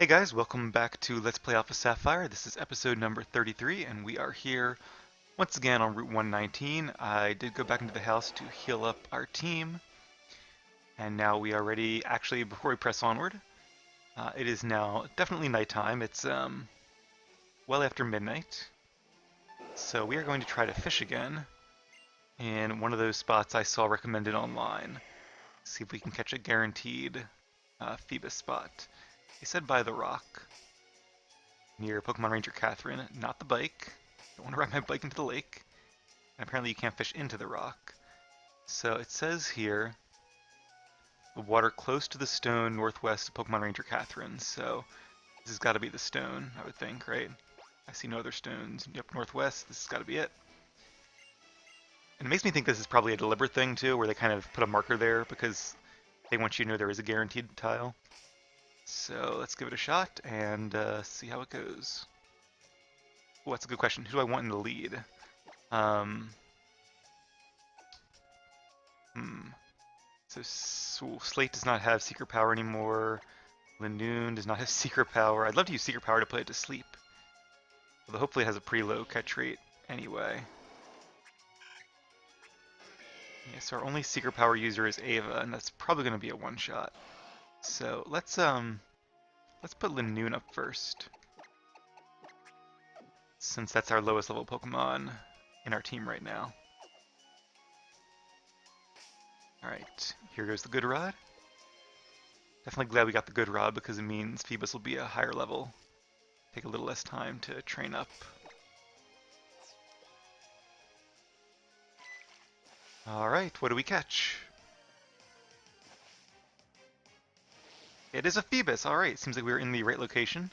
Hey guys, welcome back to Let's Play Alpha Sapphire. This is episode number 33, and we are here once again on Route 119. I did go back into the house to heal up our team, and now we are ready. Actually, before we press onward, it is now definitely nighttime. It's well after midnight, so we are going to try to fish again in one of those spots I saw recommended online. See if we can catch a guaranteed Phoebus spot. They said by the rock. Near Pokemon Ranger Catherine, not the bike. Don't want to ride my bike into the lake. And apparently you can't fish into the rock. So it says here, the water close to the stone northwest of Pokemon Ranger Catherine. So this has got to be the stone, I would think, right? I see no other stones. Yep, northwest, this has got to be it. And it makes me think this is probably a deliberate thing too, where they kind of put a marker there because they want you to know there is a guaranteed tile. So let's give it a shot and see how it goes. Oh, that's a good question. Who do I want in the lead? Um, hmm. So Slate does not have Secret Power anymore. Linoon does not have Secret Power. I'd love to use Secret Power to put it to sleep. Although hopefully it has a pretty low catch rate anyway. Yeah, so our only Secret Power user is Ava, and that's probably going to be a one-shot. So let's put Linoon up first, since that's our lowest level Pokemon in our team right now. Alright, here goes the good rod. Definitely glad we got the good rod because it means Phoebus will be a higher level. Take a little less time to train up. Alright, what do we catch? It is a Phoebus, alright. Seems like we were in the right location.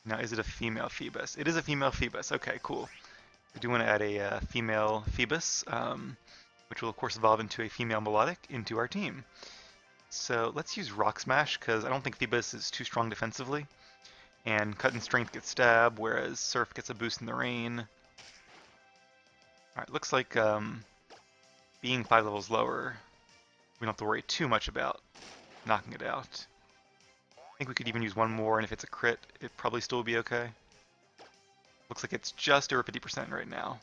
Now, is it a female Phoebus? It is a female Phoebus, okay, cool. We do want to add a female Phoebus, which will of course evolve into a female Melodic into our team. So let's use Rock Smash, because I don't think Phoebus is too strong defensively. And Cut and Strength gets Stab, whereas Surf gets a boost in the rain. Alright, looks like being 5 levels lower, we don't have to worry too much about knocking it out. I think we could even use one more, and if it's a crit, it probably still will be okay. Looks like it's just over 50% right now.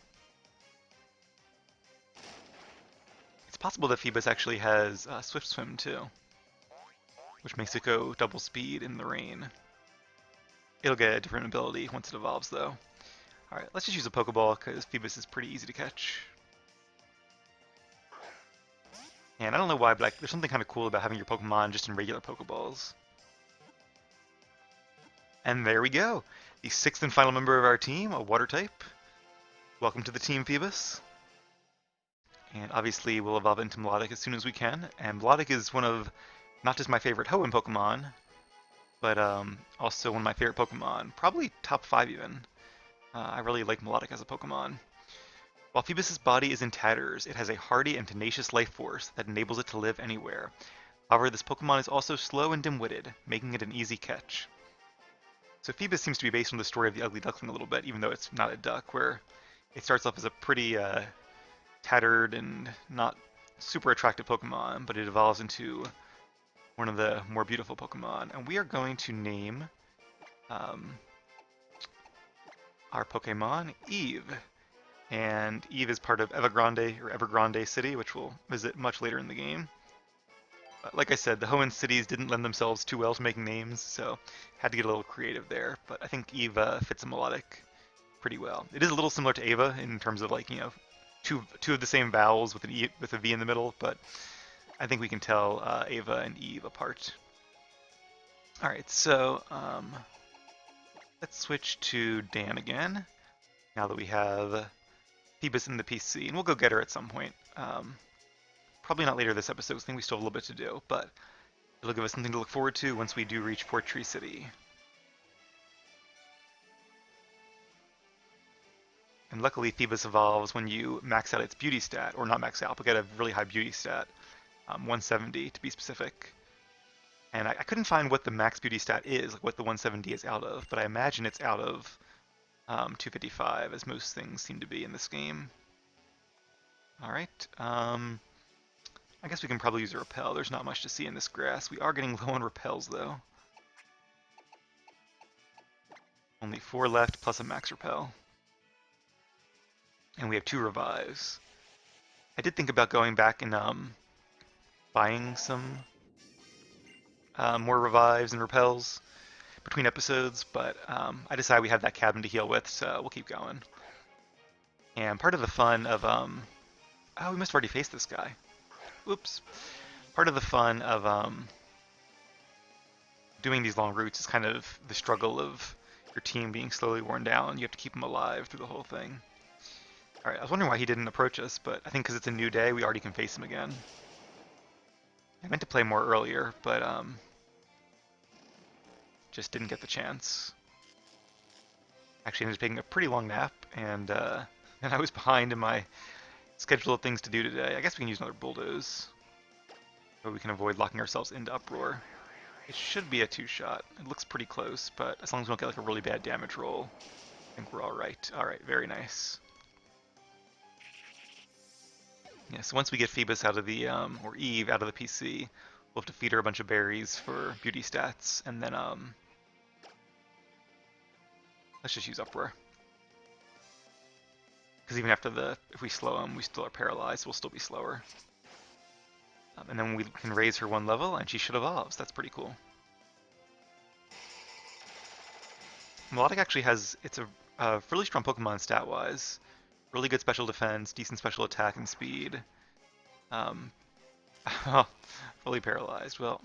It's possible that Phoebus actually has Swift Swim too, which makes it go double speed in the rain. It'll get a different ability once it evolves though. Alright, let's just use a Pokeball because Phoebus is pretty easy to catch. And I don't know why, but there's something kind of cool about having your Pokemon just in regular Pokeballs. And there we go! The 6th and final member of our team, a Water type. Welcome to the team, Phoebus. And obviously we'll evolve into Melodic as soon as we can. And Melodic is one of not just my favorite Hoenn Pokemon, but also one of my favorite Pokemon. Probably top 5 even. I really like Melodic as a Pokemon. While Phoebus's body is in tatters, it has a hardy and tenacious life force that enables it to live anywhere. However, this Pokemon is also slow and dim-witted, making it an easy catch. So Phoebus seems to be based on the story of the Ugly Duckling a little bit, even though it's not a duck, where it starts off as a pretty tattered and not super attractive Pokemon, but it evolves into one of the more beautiful Pokemon. And we are going to name our Pokemon Eve. And Eve is part of Evergrande City, which we'll visit much later in the game. But like I said, the Hoenn cities didn't lend themselves too well to making names, so had to get a little creative there. But I think Eve fits a Melodic pretty well. It is a little similar to Ava in terms of, like, you know, two of the same vowels with with a V in the middle, but I think we can tell Ava and Eve apart. All right, so let's switch to Dan again. Now that we have Phoebus in the PC, and we'll go get her at some point. Probably not later this episode, because I think we still have a little bit to do, but it'll give us something to look forward to once we do reach Fort Tree City. And luckily Phoebus evolves when you max out its beauty stat, or not max out, but get a really high beauty stat, 170 to be specific. And I couldn't find what the max beauty stat is, like what the 170 is out of, but I imagine it's out of 255, as most things seem to be in this game. Alright, I guess we can probably use a repel. There's not much to see in this grass. We are getting low on repels, though. Only 4 left, plus a max repel. And we have 2 revives. I did think about going back and buying some more revives and repels between episodes, but I decided we have that cabin to heal with, so we'll keep going. And part of the fun of oh, we must have already faced this guy. Oops. Part of the fun of doing these long routes is kind of the struggle of your team being slowly worn down. You have to keep them alive through the whole thing. Alright, I was wondering why he didn't approach us, but I think because it's a new day, we already can face him again. I meant to play more earlier, but just didn't get the chance. Actually, I was taking a pretty long nap, and I was behind in my schedule of things to do today. I guess we can use another bulldoze, but we can avoid locking ourselves into uproar. It should be a 2-shot. It looks pretty close, but as long as we don't get like a really bad damage roll, I think we're all right. All right, very nice. Yeah, so once we get Phoebus out of the or Eve out of the PC, we'll have to feed her a bunch of berries for beauty stats, and then let's just use uproar. Because even after if we slow him, we still are paralyzed. We'll still be slower. And then we can raise her 1 level, and she should evolve. So that's pretty cool. Melodic actually has, it's a really strong Pokemon stat-wise. Really good special defense, decent special attack and speed. Fully paralyzed. Well,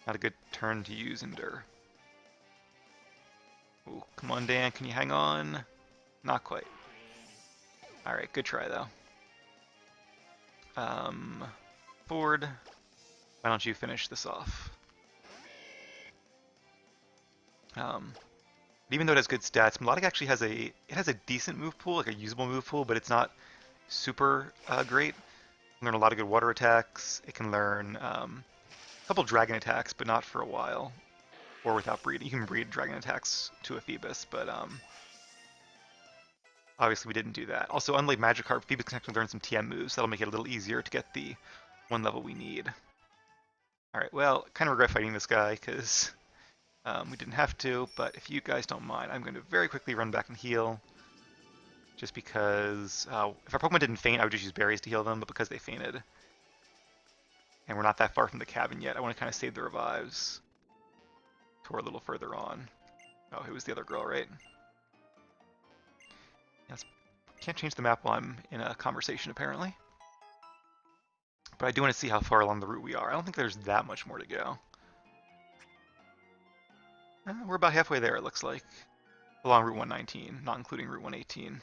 not a good turn to use Endure. Ooh, come on, Dan, can you hang on? Not quite. Alright, good try, though. Ford, why don't you finish this off? Even though it has good stats, Melodic actually has it has a decent move pool, like a usable move pool, but it's not super great. It can learn a lot of good water attacks. It can learn a couple dragon attacks, but not for a while, or without breeding. You can breed dragon attacks to a Phoebus, but obviously we didn't do that. Also, unlike Magikarp, Phoebus can actually learn some TM moves. That'll make it a little easier to get the 1 level we need. Alright, well, kind of regret fighting this guy, because we didn't have to, but if you guys don't mind, I'm going to very quickly run back and heal. Just because if our Pokemon didn't faint, I would just use berries to heal them, but because they fainted, and we're not that far from the cabin yet, I want to kind of save the revives to a little further on. Oh, it was the other girl, right? Yes. Can't change the map while I'm in a conversation, apparently. But I do want to see how far along the route we are. I don't think there's that much more to go. We're about halfway there, it looks like. Along Route 119, not including Route 118.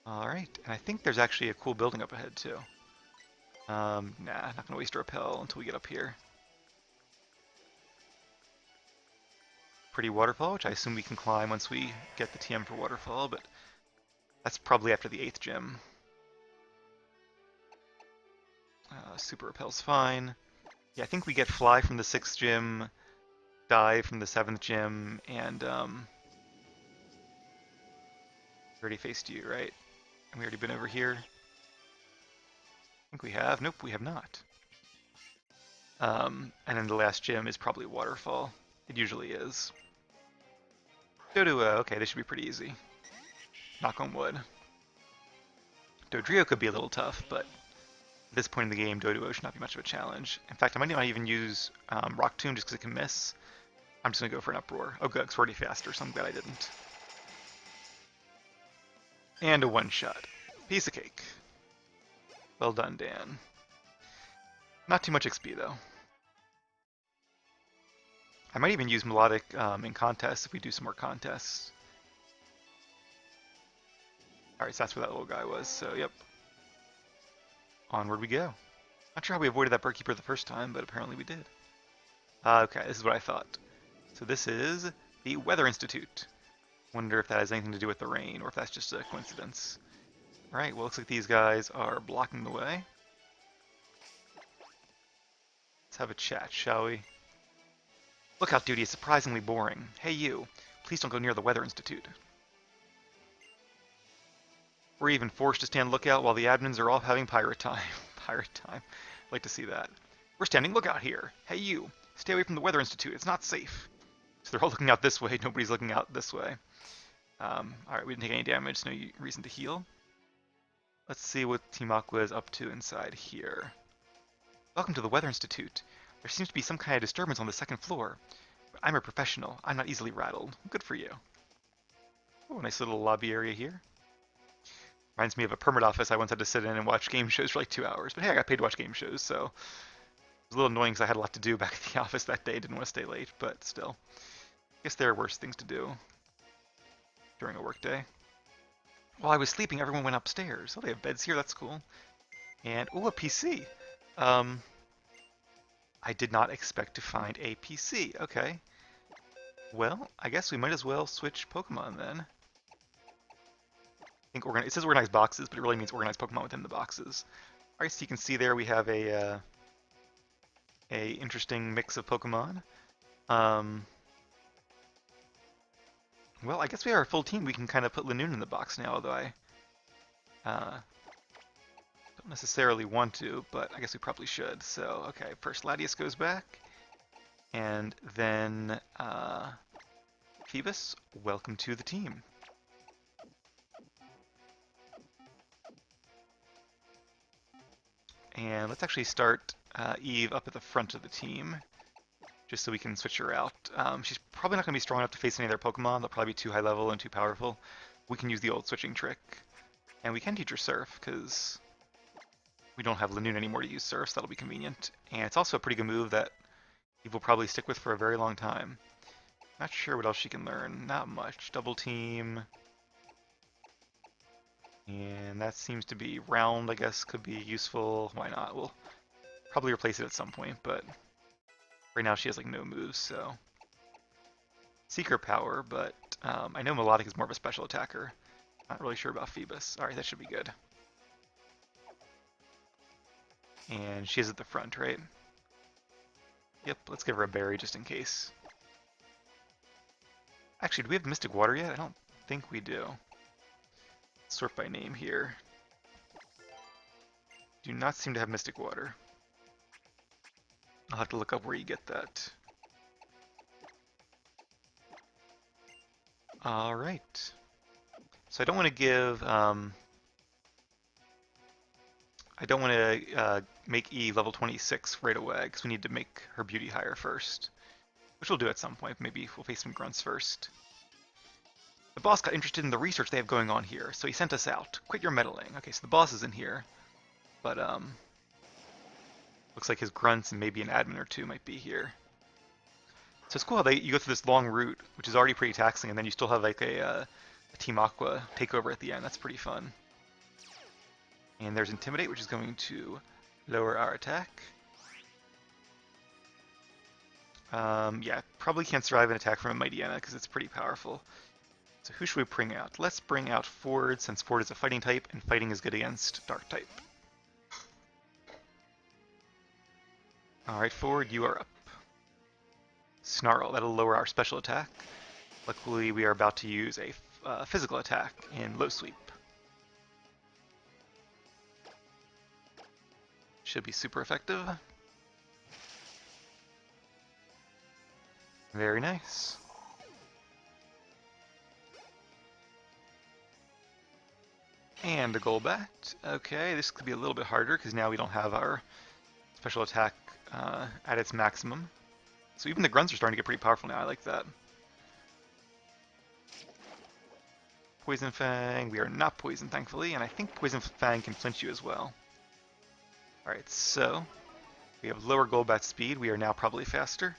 Alright, and I think there's actually a cool building up ahead, too. Nah, not gonna waste a repel until we get up here. Pretty waterfall, which I assume we can climb once we get the TM for waterfall, but that's probably after the 8th gym. Super repel's fine. Yeah, I think we get fly from the 6th gym, dive from the 7th gym, and already faced you, right? And we already been over here. I think we have. Nope, we have not. And then the last gym is probably waterfall. It usually is. Doduo, okay, this should be pretty easy. Knock on wood. Dodrio could be a little tough, but at this point in the game, Doduo should not be much of a challenge. In fact, I might not even use Rock Tomb just because it can miss. I'm just going to go for an Uproar. Oh good, it's already faster, so I'm glad I didn't. And a one-shot. Piece of cake. Well done, Dan. Not too much XP, though. I might even use Melodic in contests if we do some more contests. Alright, so that's where that little guy was, so yep. Onward we go. Not sure how we avoided that Birdkeeper the first time, but apparently we did. Okay, this is what I thought. So this is the Weather Institute. Wonder if that has anything to do with the rain, or if that's just a coincidence. Alright, well, looks like these guys are blocking the way. Let's have a chat, shall we? Lookout duty is surprisingly boring. Hey you, please don't go near the Weather Institute. We're even forced to stand lookout while the admins are all having pirate time. Pirate time. I'd like to see that. We're standing lookout here. Hey you, stay away from the Weather Institute. It's not safe. So they're all looking out this way. Nobody's looking out this way. Alright, we didn't take any damage. No reason to heal. Let's see what Team Aqua is up to inside here. Welcome to the Weather Institute. There seems to be some kind of disturbance on the second floor. But I'm a professional. I'm not easily rattled. Good for you. Oh, nice little lobby area here. Reminds me of a permit office I once had to sit in and watch game shows for like 2 hours. But hey, I got paid to watch game shows, so it was a little annoying because I had a lot to do back at the office that day. Didn't want to stay late, but still. I guess there are worse things to do during a workday. While I was sleeping, everyone went upstairs. Oh, they have beds here. That's cool. And, oh, a PC. I did not expect to find a PC. Okay. Well, I guess we might as well switch Pokemon then. I think it says organized boxes, but it really means organized Pokemon within the boxes. Alright, so you can see there we have a interesting mix of Pokemon. Well, I guess we have our full team. We can kind of put Lanoon in the box now, although I don't necessarily want to, but I guess we probably should. So, okay, first Latias goes back, and then Phoebus, welcome to the team. And let's actually start Eve up at the front of the team, just so we can switch her out. She's probably not going to be strong enough to face any of their Pokemon. They'll probably be too high level and too powerful. We can use the old switching trick. And we can teach her Surf, because we don't have Lanoon anymore to use Surf, so that'll be convenient. And it's also a pretty good move that Eve will probably stick with for a very long time. Not sure what else she can learn. Not much. Double Team. And that seems to be Round, I guess, could be useful. Why not? We'll probably replace it at some point, but right now she has like no moves, so. Seeker Power, but I know Melodic is more of a special attacker. Not really sure about Phoebus. Alright, that should be good. And she is at the front, right? Yep, let's give her a berry just in case. Actually, do we have Mystic Water yet? I don't think we do. Sort by name here. Do not seem to have Mystic Water. I'll have to look up where you get that. Alright. So I don't want to give, I don't want to make E level 26 right away, because we need to make her beauty higher first. Which we'll do at some point. Maybe we'll face some grunts first. The boss got interested in the research they have going on here, so he sent us out. Quit your meddling. Okay, so the boss is in here. But, looks like his grunts and maybe an admin or two might be here. So it's cool how you go through this long route, which is already pretty taxing, and then you still have like a Team Aqua takeover at the end. That's pretty fun. And there's Intimidate, which is going to lower our attack. Yeah, probably can't survive an attack from a Mightyena because it's pretty powerful. So who should we bring out? Let's bring out Ford, since Ford is a fighting type, and fighting is good against Dark type. Alright, Ford, you are up. Snarl, that'll lower our special attack. Luckily, we are about to use a physical attack in Low Sweep. Should be super effective. Very nice. And a Golbat. Okay, this could be a little bit harder because now we don't have our special attack at its maximum. So even the grunts are starting to get pretty powerful now. I like that. Poison Fang. We are not poisoned, thankfully, and I think Poison Fang can flinch you as well. Alright, so we have lower Golbat speed. We are now probably faster.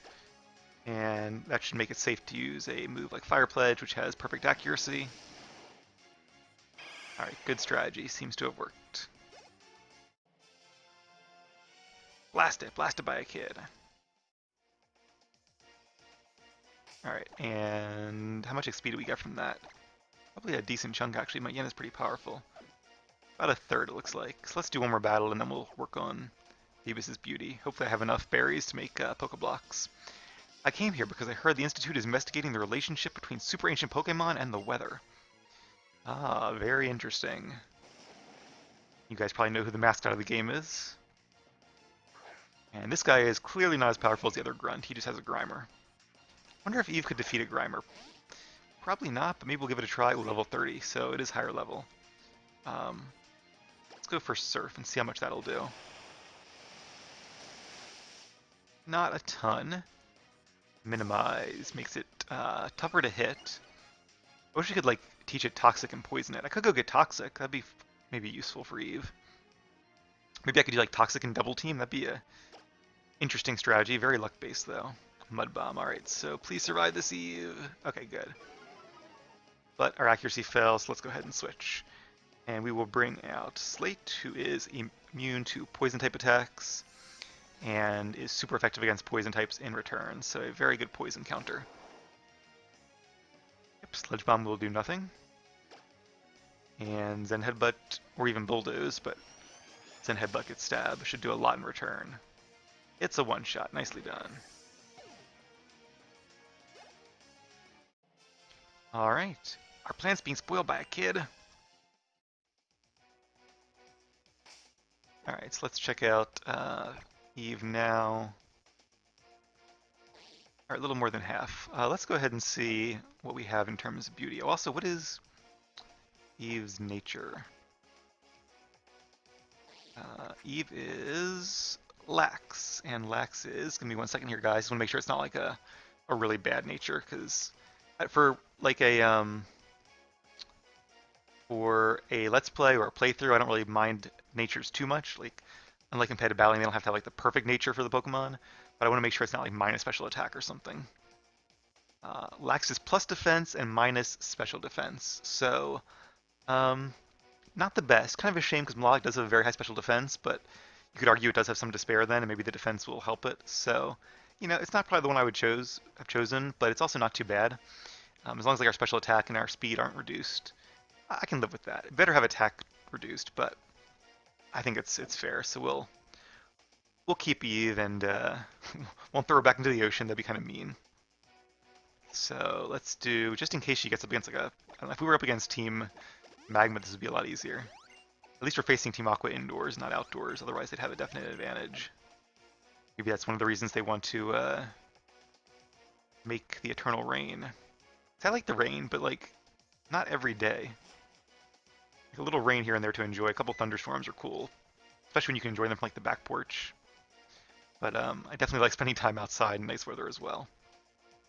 And that should make it safe to use a move like Fire Pledge, which has perfect accuracy. Alright, good strategy. Seems to have worked. Blast it. Blasted by a kid. Alright, and how much XP do we get from that? Probably a decent chunk, actually. My yen is pretty powerful. About a third, it looks like. So let's do one more battle, and then we'll work on Phoebus's beauty. Hopefully I have enough berries to make Pokeblocks. I came here because I heard the Institute is investigating the relationship between super ancient Pokemon and the weather. Ah, very interesting. You guys probably know who the mascot of the game is. And this guy is clearly not as powerful as the other grunt. He just has a Grimer. Wonder if Eve could defeat a Grimer. Probably not, but maybe we'll give it a try. Ooh, level 30, so it is higher level. Let's go for Surf and see how much that'll do. Not a ton. Minimize makes it tougher to hit. I wish we could like teach it Toxic and Poison it. I could go get Toxic. That'd be maybe useful for Eve. Maybe I could do like Toxic and Double Team. That'd be a interesting strategy. Very luck based though. Mud Bomb. All right, so please survive this, Eve. Okay, good. But our accuracy fell, so let's go ahead and switch. And we will bring out Slate, who is immune to poison type attacks and is super effective against poison types in return, so a very good poison counter. Yep, Sludge Bomb will do nothing. And Zen Headbutt, or even Bulldoze, but Zen Headbutt gets Stab, should do a lot in return. It's a one-shot, nicely done. Alright, our plan's being spoiled by a kid. Alright, so let's check out Eve now. Alright, a little more than half. Let's go ahead and see what we have in terms of beauty. Also, what is Eve's nature? Eve is Lax, and Lax is, give me 1 second here guys, I just want to make sure it's not like a really bad nature, because for like a let's play or a playthrough, I don't really mind natures too much. Like, unlike competitive battling, they don't have to have like the perfect nature for the Pokemon, but I want to make sure it's not like minus special attack or something. Lax is plus defense and minus special defense, so not the best. Kind of a shame because Moloch does have a very high special defense, but you could argue it does have some despair then, and maybe the defense will help it. So, you know, it's not probably the one I would have chosen, but it's also not too bad. As long as like our special attack and our speed aren't reduced, I can live with that. It better have attack reduced, but I think it's fair. So we'll keep Eve and won't throw her back into the ocean. That'd be kind of mean. So let's do, just in case she gets up against like a, I don't know, if we were up against Team Magma, this would be a lot easier. At least we're facing Team Aqua indoors, not outdoors. Otherwise, they'd have a definite advantage. Maybe that's one of the reasons they want to make the Eternal Rain. I like the rain, but like not every day. Like a little rain here and there to enjoy. A couple thunderstorms are cool, especially when you can enjoy them from like the back porch. But I definitely like spending time outside in nice weather as well.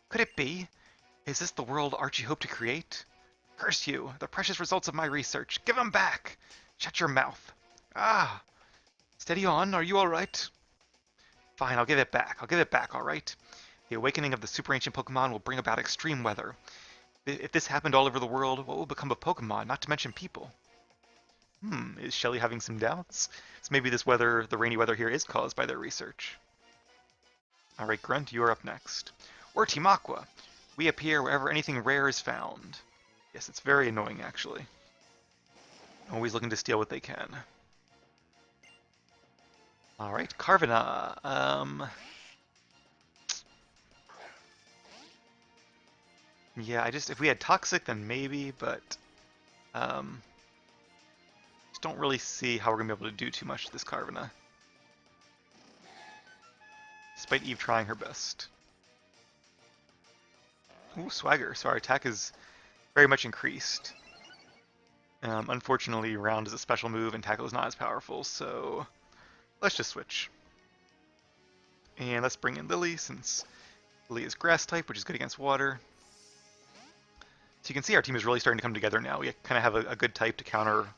Could it be? Is this the world Archie hoped to create? Curse you! The precious results of my research! Give them back! Shut your mouth! Ah! Steady on, are you alright? Fine, I'll give it back. I'll give it back, alright? The awakening of the super ancient Pokemon will bring about extreme weather. If this happened all over the world, what will become of Pokemon, not to mention people? Is Shelly having some doubts? So maybe this weather, the rainy weather here, is caused by their research. Alright, Grunt, you are up next. We're Team Aqua. We appear wherever anything rare is found. Yes, it's very annoying, actually. Always looking to steal what they can. Alright, Carvana. Yeah, if we had Toxic, then maybe, but just don't really see how we're going to be able to do too much to this Carvana. Despite Eve trying her best. Ooh, Swagger. So our attack is very much increased. Unfortunately, Round is a special move and Tackle is not as powerful, so let's just switch. And let's bring in Lily, since Lily is Grass type, which is good against water. So you can see our team is really starting to come together now. We kind of have a good type to counter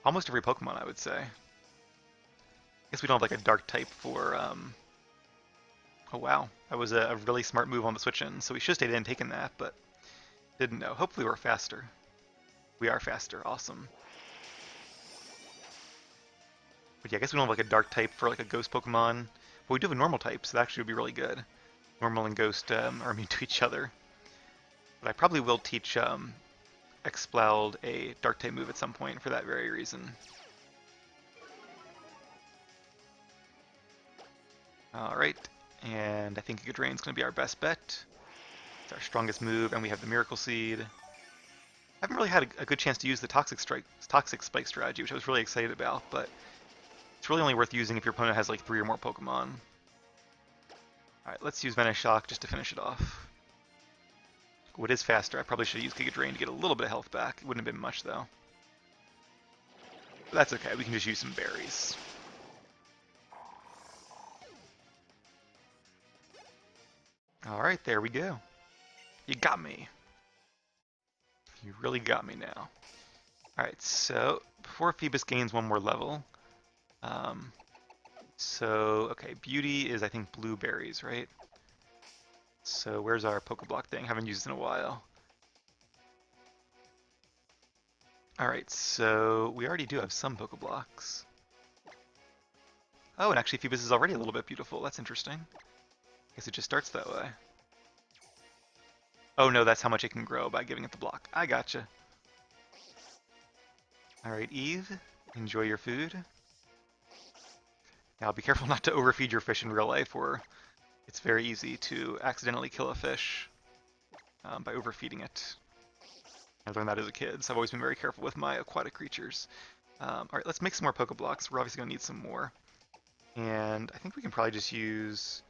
almost every Pokemon, I would say. I guess we don't have like a Dark type for... Oh wow, that was a really smart move on the switch-in, so we should have stayed in and taken that, but didn't know. Hopefully we're faster. We are faster, awesome. But yeah, I guess we don't have like a Dark type for like a Ghost Pokemon, but we do have a Normal type, so that actually would be really good. Normal and Ghost are immune to each other. But I probably will teach Exploud a Dark type move at some point for that very reason. Alright, and I think Drain's going to be our best bet. It's our strongest move, and we have the Miracle Seed. haven't really had a good chance to use the toxic spike strategy, which I was really excited about, but it's really only worth using if your opponent has like 3 or more Pokemon. Alright, let's use Venoshock just to finish it off. What is faster? I probably should use Giga Drain to get a little bit of health back. It wouldn't have been much though. But that's okay, we can just use some berries. Alright, there we go. You got me. You really got me now. Alright, so before Phoebus gains 1 more level, okay, Beauty is I think blueberries, right? So where's our Pokeblock thing? Haven't used it in a while. Alright, so we already do have some Pokeblocks. Oh, and actually Phoebus is already a little bit beautiful. That's interesting. I guess it just starts that way. Oh no, that's how much it can grow by giving it the block. I gotcha. Alright, Eve, enjoy your food. Now be careful not to overfeed your fish in real life, or it's very easy to accidentally kill a fish by overfeeding it. I learned that as a kid, so I've always been very careful with my aquatic creatures. Alright, let's make some more Pokeblocks. We're obviously going to need some more. And I think we can probably just use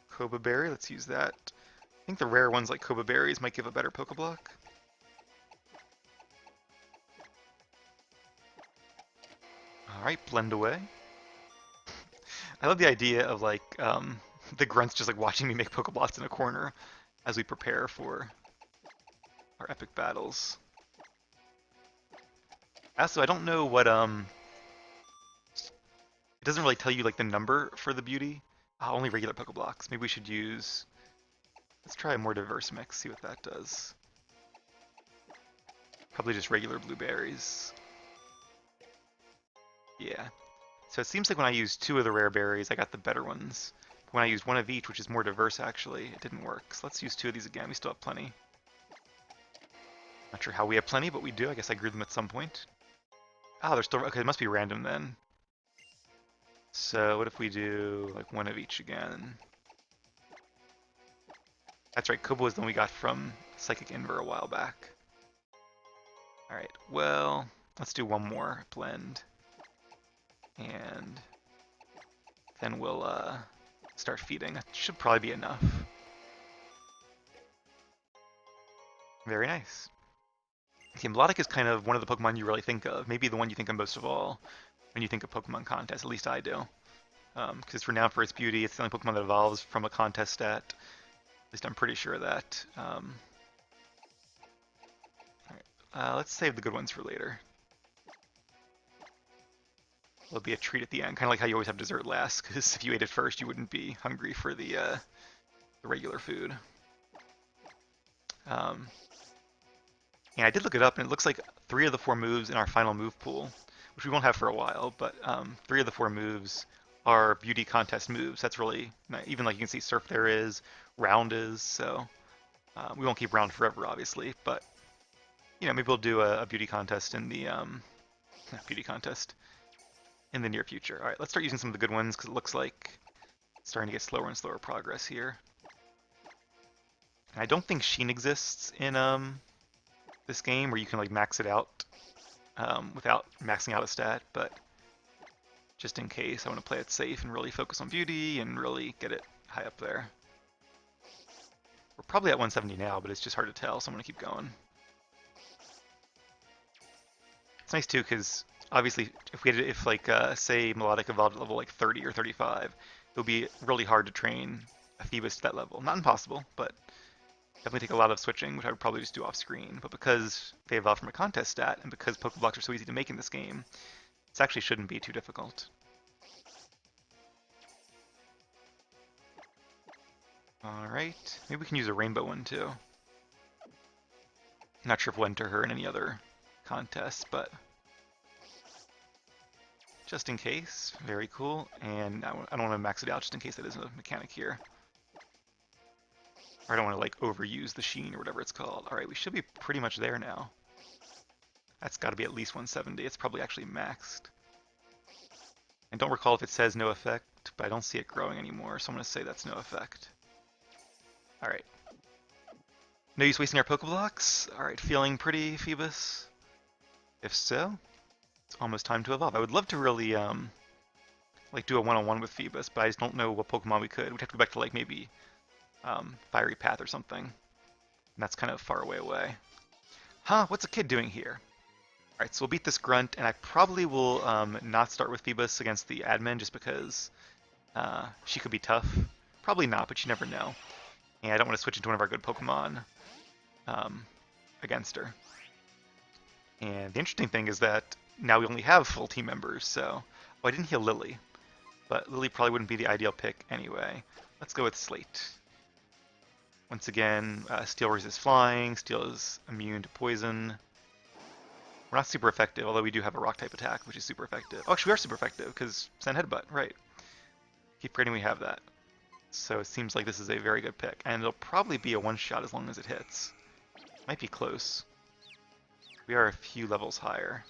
Koba Berry. Let's use that. I think the rare ones like Koba Berries might give a better Pokeblock. Alright, blend away. I love the idea of like the grunts just like watching me make Pokeblocks in a corner as we prepare for our epic battles. Also, I don't know what it doesn't really tell you like the number for the beauty. Only regular Pokeblocks. Maybe we should use. Let's try a more diverse mix. See what that does. Probably just regular blueberries. Yeah. So it seems like when I used 2 of the rare berries, I got the better ones. But when I used 1 of each, which is more diverse actually, it didn't work. So let's use 2 of these again. We still have plenty. Not sure how we have plenty, but we do. I guess I grew them at some point. Oh, they're still okay. It must be random then. So what if we do like 1 of each again? That's right. Kobo was the one we got from Psychic Inver a while back. All right. Well, let's do 1 more blend, and then we'll start feeding. That should probably be enough. Very nice. Okay, Melodic is kind of one of the Pokemon you really think of. Maybe the one you think of most of all when you think of Pokemon contests. At least I do. Because it's renowned for its beauty. It's the only Pokemon that evolves from a contest stat. At least I'm pretty sure of that. Let's save the good ones for later. It'll be a treat at the end, kind of like how you always have dessert last, because if you ate it first, you wouldn't be hungry for the regular food. And I did look it up, and it looks like 3 of the 4 moves in our final move pool, which we won't have for a while, but 3 of the 4 moves are beauty contest moves. That's really nice. Even like you can see Surf there is, Round is, so we won't keep Round forever, obviously, but you know, maybe we'll do a beauty contest in the beauty contest in the near future. All right, let's start using some of the good ones because it looks like it's starting to get slower and slower progress here. And I don't think Sheen exists in this game where you can like max it out without maxing out a stat, but just in case, I want to play it safe and really focus on beauty and really get it high up there. We're probably at 170 now, but it's just hard to tell, so I'm going to keep going. It's nice too, because obviously, if like say Melodic evolved at level like 30 or 35, it would be really hard to train a Phoebus to that level. Not impossible, but definitely take a lot of switching, which I would probably just do off screen. But because they evolved from a contest stat, and because Pokeblocks are so easy to make in this game, this actually shouldn't be too difficult. Alright, maybe we can use a rainbow one too. Not sure if we'll enter her in any other contests, but just in case. Very cool. And I don't want to max it out just in case that isn't a mechanic here. Or I don't want to like overuse the sheen or whatever it's called. Alright, we should be pretty much there now. That's got to be at least 170. It's probably actually maxed. And don't recall if it says no effect, but I don't see it growing anymore, so I'm going to say that's no effect. Alright. No use wasting our Pokeblocks? Alright, feeling pretty, Phoebus? If so, it's almost time to evolve. I would love to really, like do a one-on-one with Phoebus, but I just don't know what Pokemon we could. We'd have to go back to like maybe Fiery Path or something. And that's kind of far away. Huh, what's a kid doing here? Alright, so we'll beat this Grunt, and I probably will not start with Phoebus against the admin just because she could be tough. Probably not, but you never know. And I don't want to switch into one of our good Pokemon against her. And the interesting thing is that now we only have full team members, so... Oh, I didn't heal Lily, but Lily probably wouldn't be the ideal pick anyway. Let's go with Slate. Once again, Steel resists flying, Steel is immune to poison. We're not super effective, although we do have a rock-type attack, which is super effective. Oh, actually we are super effective, because Sand Headbutt, right. Keep forgetting we have that. So it seems like this is a very good pick, and it'll probably be a one-shot as long as it hits. Might be close. We are a few levels higher.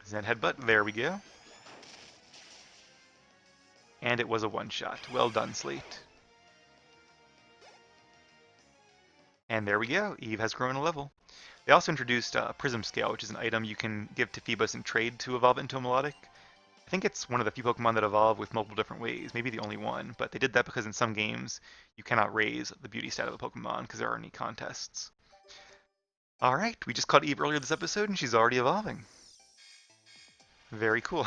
Zen Headbutt, there we go. And it was a one-shot. Well done, Slate. And there we go, Eve has grown a level. They also introduced Prism Scale, which is an item you can give to Phoebus and trade to evolve into a Melodic. I think it's one of the few Pokemon that evolve with multiple different ways, maybe the only one, but they did that because in some games you cannot raise the beauty stat of a Pokemon because there aren't any contests. Alright, we just caught Eve earlier this episode and she's already evolving. Very cool.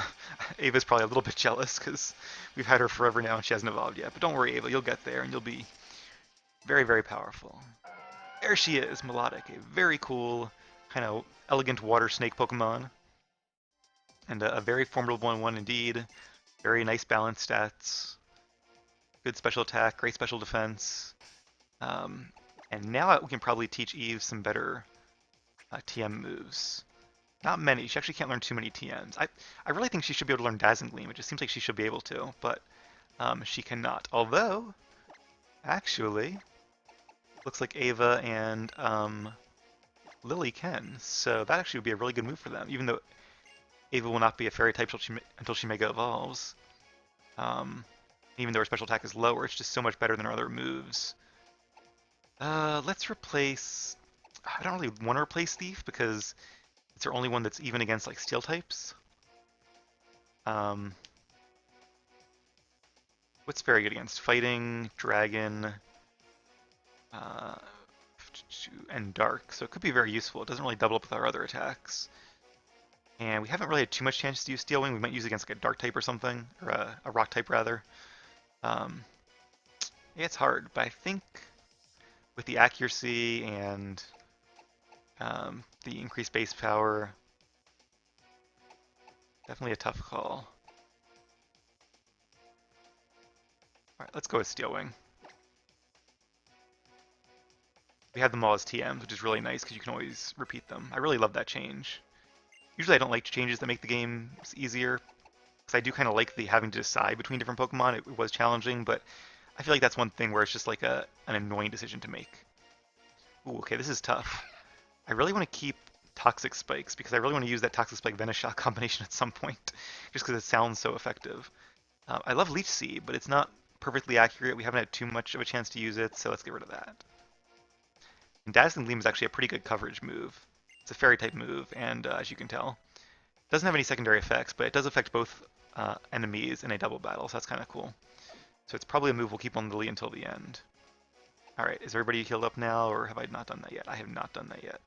Ava's probably a little bit jealous because we've had her forever now and she hasn't evolved yet. But don't worry, Ava, you'll get there and you'll be very, very powerful. There she is, Melodic, a very cool, kind of elegant water snake Pokemon. And a very formidable one indeed. Very nice balanced stats. Good special attack, great special defense. And now we can probably teach Eve some better TM moves. Not many. She actually can't learn too many TMs. I really think she should be able to learn Dazzling Gleam. It just seems like she should be able to, but she cannot. Although, actually, looks like Ava and Lily can. So that actually would be a really good move for them, even though Ava will not be a fairy type until she Mega Evolves. Even though her special attack is lower, it's just so much better than her other moves. Let's replace... I don't really want to replace Thief because it's our only one that's even against like steel types. What's very good against? Fighting, Dragon, and Dark. So it could be very useful. It doesn't really double up with our other attacks. And we haven't really had too much chance to use Steel Wing. We might use it against like a Dark type or something, or a Rock type rather. Yeah, it's hard, but I think with the accuracy and the increased base power, definitely a tough call. Alright, let's go with Steel Wing. We have them all as TMs, which is really nice because you can always repeat them. I really love that change. Usually I don't like changes that make the game easier, because I do kind of like the having to decide between different Pokemon. It was challenging, but I feel like that's one thing where it's just like an annoying decision to make. Ooh, okay, this is tough. I really want to keep Toxic Spikes because I really want to use that Toxic Spike Venoshock combination at some point, just because it sounds so effective. I love Leech Seed, but it's not perfectly accurate. We haven't had too much of a chance to use it, so let's get rid of that. And Dazzling Gleam is actually a pretty good coverage move. It's a fairy type move, and as you can tell, it doesn't have any secondary effects, but it does affect both enemies in a double battle, so that's kind of cool. So it's probably a move we'll keep on Lily until the end. Alright, is everybody healed up now, or have I not done that yet? I have not done that yet.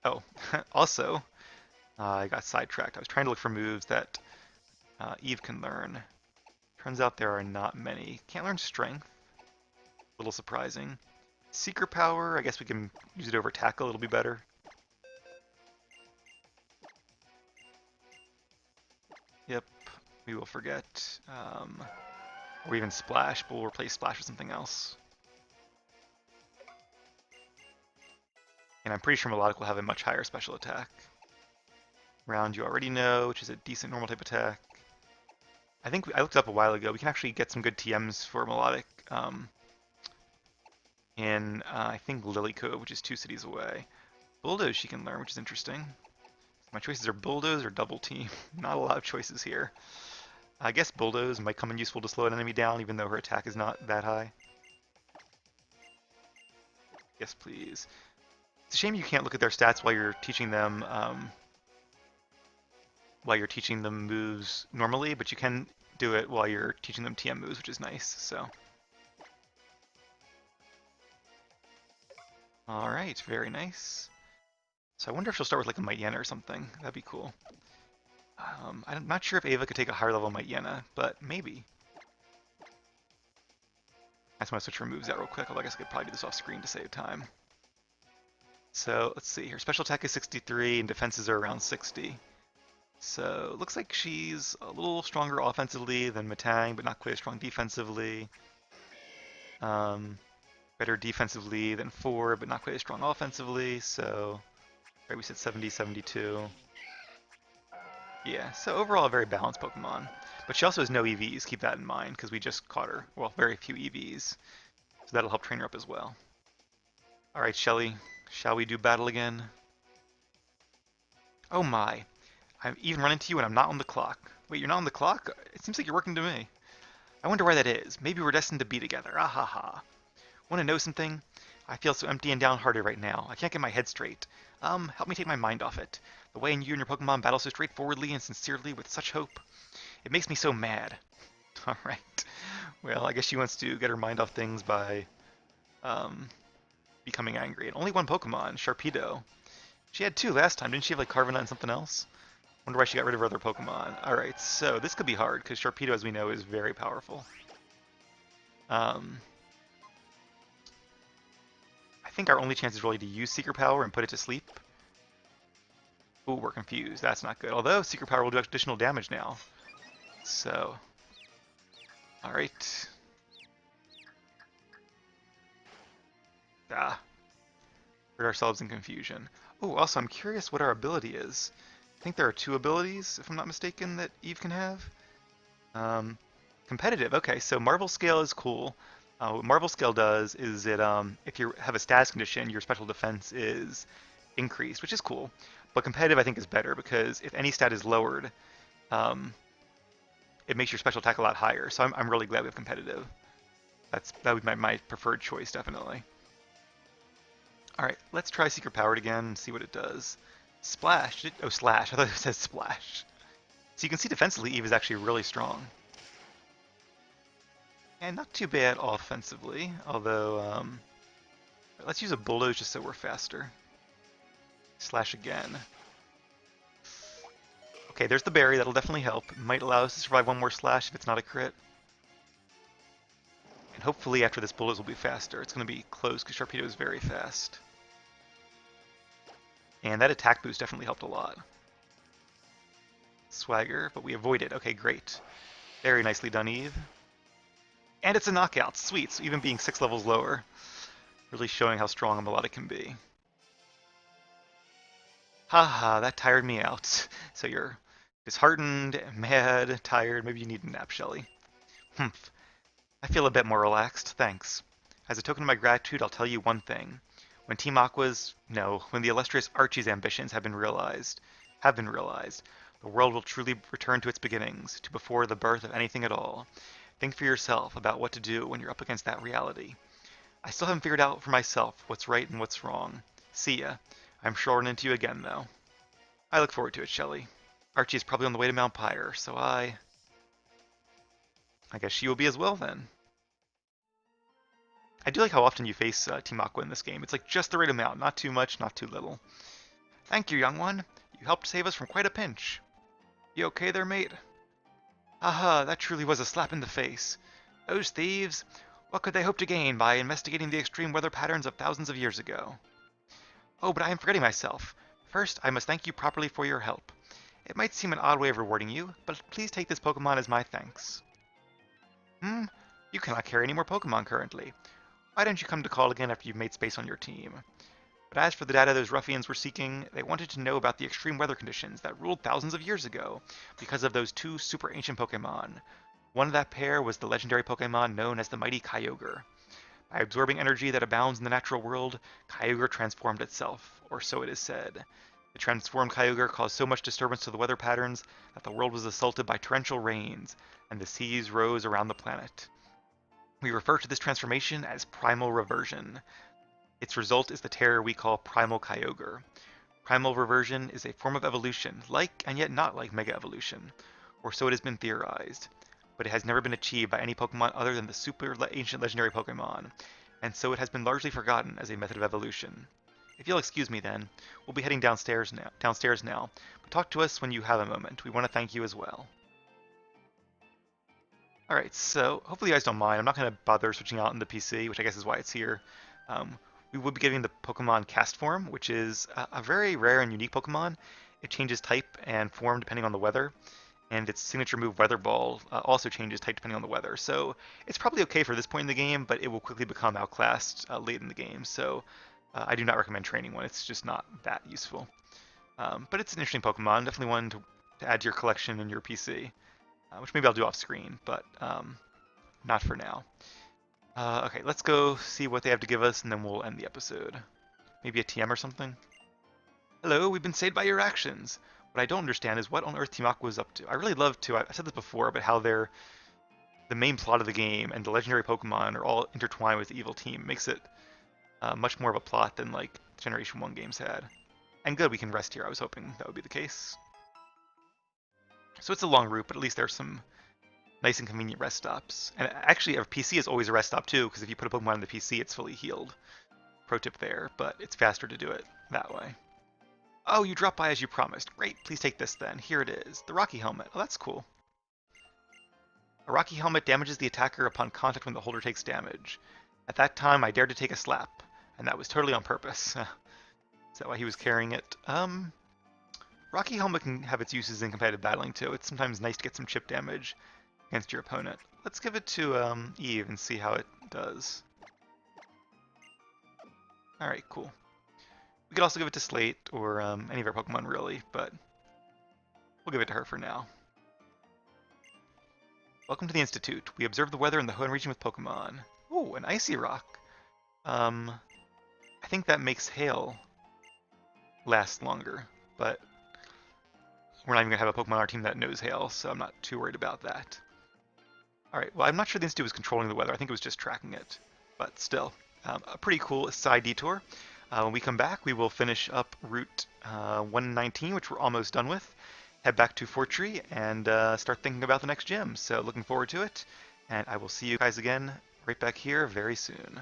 Oh, also, I got sidetracked. I was trying to look for moves that Eve can learn. Turns out there are not many. Can't learn Strength. A little surprising. Secret Power, I guess we can use it over Tackle, it'll be better. Yep, we will forget. Or even Splash, but we'll replace Splash with something else. And I'm pretty sure Melodic will have a much higher special attack. Round you already know, which is a decent normal type attack. I think I looked it up a while ago. We can actually get some good TMs for Melodic in, I think, Lily Cove, which is 2 cities away. Bulldoze she can learn, which is interesting. My choices are Bulldoze or Double Team. Not a lot of choices here. I guess Bulldoze might come in useful to slow an enemy down, even though her attack is not that high. Yes, please. It's a shame you can't look at their stats while you're teaching them moves normally, but you can do it while you're teaching them TM moves, which is nice. So, all right, very nice. So I wonder if she'll start with like a Might Yenna or something. That'd be cool. I'm not sure if Ava could take a higher level Might Yenna, but maybe. I just want to switch her moves out real quick, although I guess I could probably do this off screen to save time. So let's see, her special attack is 63 and defenses are around 60. So it looks like she's a little stronger offensively than Matang, but not quite as strong defensively. Better defensively than 4, but not quite as strong offensively. So, right, we said 70, 72. Yeah, so overall a very balanced Pokemon. But she also has no EVs, keep that in mind, because we just caught her. Well, very few EVs. So that'll help train her up as well. Alright, Shelly, shall we do battle again? Oh my, I'm even running to you and I'm not on the clock. Wait, you're not on the clock? It seems like you're working to me. I wonder why that is. Maybe we're destined to be together. Ah ha ha. Want to know something? I feel so empty and downhearted right now. I can't get my head straight. Help me take my mind off it. The way you and your Pokemon battle so straightforwardly and sincerely with such hope. It makes me so mad. Alright. Well, I guess she wants to get her mind off things by um, becoming angry. And only one Pokemon, Sharpedo. She had two last time. Didn't she have like Carvanite and something else? Wonder why she got rid of her other Pokemon. Alright, so this could be hard because Sharpedo, as we know, is very powerful. I think our only chance is really to use Secret Power and put it to sleep. Ooh, we're confused. That's not good. Although Secret Power will do additional damage now. So, alright. Ah, put ourselves in confusion. Oh, also, I'm curious what our ability is. I think there are two abilities, if I'm not mistaken, that Eve can have. Um, competitive. Okay, so Marvel Scale is cool. What Marvel Scale does is if you have a status condition, your special defense is increased, which is cool. But competitive, I think, is better because if any stat is lowered, um, it makes your special attack a lot higher. So I'm really glad we have competitive. That would be my preferred choice, definitely. All right, let's try Secret Powered again and see what it does. Splash. Oh, Slash. I thought it said Splash. So you can see defensively, Eve is actually really strong. And not too bad offensively, although, let's use a Bulldoze just so we're faster. Slash again. Okay, there's the berry, that'll definitely help. It might allow us to survive one more slash if it's not a crit. And hopefully after this Bulldoze will be faster. It's going to be close because Sharpedo is very fast. And that attack boost definitely helped a lot. Swagger, but we avoided. Okay, great. Very nicely done, Eve. And it's a knockout. Sweet, so even being 6 levels lower, really showing how strong a Melodic can be. Haha, that tired me out. So you're disheartened, mad, tired. Maybe you need a nap, Shelly. Humph. I feel a bit more relaxed, thanks. As a token of my gratitude, I'll tell you one thing. When Team Aqua's, no, when the illustrious Archie's ambitions have been realized, the world will truly return to its beginnings, to before the birth of anything at all. Think for yourself about what to do when you're up against that reality. I still haven't figured out for myself what's right and what's wrong. See ya. I'm sure I'll run into you again, though. I look forward to it, Shelley. Archie is probably on the way to Mount Pyre, so I guess she will be as well, then. I do like how often you face Team Aqua in this game. It's like just the right amount, not too much, not too little. Thank you, young one. You helped save us from quite a pinch. You okay there, mate? Haha, that truly was a slap in the face. Those thieves! What could they hope to gain by investigating the extreme weather patterns of thousands of years ago? Oh, but I am forgetting myself. First, I must thank you properly for your help. It might seem an odd way of rewarding you, but please take this Pokemon as my thanks. You cannot carry any more Pokemon currently. Why don't you come to call again after you've made space on your team? But as for the data those ruffians were seeking, they wanted to know about the extreme weather conditions that ruled thousands of years ago because of those two super ancient Pokemon. One of that pair was the legendary Pokemon known as the mighty Kyogre. By absorbing energy that abounds in the natural world, Kyogre transformed itself, or so it is said. The transformed Kyogre caused so much disturbance to the weather patterns that the world was assaulted by torrential rains, and the seas rose around the planet. We refer to this transformation as primal reversion. Its result is the terror we call Primal Kyogre. Primal reversion is a form of evolution, like and yet not like Mega Evolution, or so it has been theorized, but it has never been achieved by any Pokemon other than the super ancient legendary Pokemon, and so it has been largely forgotten as a method of evolution. If you'll excuse me then, we'll be heading downstairs now, but talk to us when you have a moment. We want to thank you as well. Alright, so hopefully you guys don't mind. I'm not going to bother switching out in the PC, which I guess is why it's here. Um, we will be getting the Pokemon Cast Form, which is a very rare and unique Pokemon. It changes type and form depending on the weather, and its signature move, Weather Ball, also changes type depending on the weather. So it's probably okay for this point in the game, but it will quickly become outclassed late in the game. So I do not recommend training one. It's just not that useful. But it's an interesting Pokemon, definitely one to add to your collection in your PC. Which maybe I'll do off screen, but not for now. Okay, let's go see what they have to give us, and then we'll end the episode. Maybe a TM or something? Hello, we've been saved by your actions. What I don't understand is what on earth Team Aqua is up to. I really love to, I said this before, but how they're the main plot of the game and the legendary Pokemon are all intertwined with the evil team. Makes it much more of a plot than like Generation 1 games had. And good, we can rest here. I was hoping that would be the case. So it's a long route, but at least there's some nice and convenient rest stops. And actually, our PC is always a rest stop too, because if you put a Pokemon on the PC, it's fully healed. Pro tip there, but it's faster to do it that way. Oh, you dropped by as you promised. Great, please take this then. Here it is. The Rocky Helmet. Oh, that's cool. A Rocky Helmet damages the attacker upon contact when the holder takes damage. At that time, I dared to take a slap, and that was totally on purpose. Is that why he was carrying it? Rocky Helmet can have its uses in competitive battling too. It's sometimes nice to get some chip damage against your opponent. Let's give it to Eve and see how it does. Alright, cool. We could also give it to Slate or any of our Pokemon really, but we'll give it to her for now. Welcome to the Institute. We observe the weather in the Hoenn region with Pokemon. Ooh, an Icy Rock. I think that makes hail last longer, but we're not even going to have a Pokemon on our team that knows hail, so I'm not too worried about that. Alright, well, I'm not sure the Institute was controlling the weather. I think it was just tracking it. But still, a pretty cool side detour. When we come back, we will finish up Route 119, which we're almost done with, head back to Fortree, and start thinking about the next gym. So looking forward to it, and I will see you guys again right back here very soon.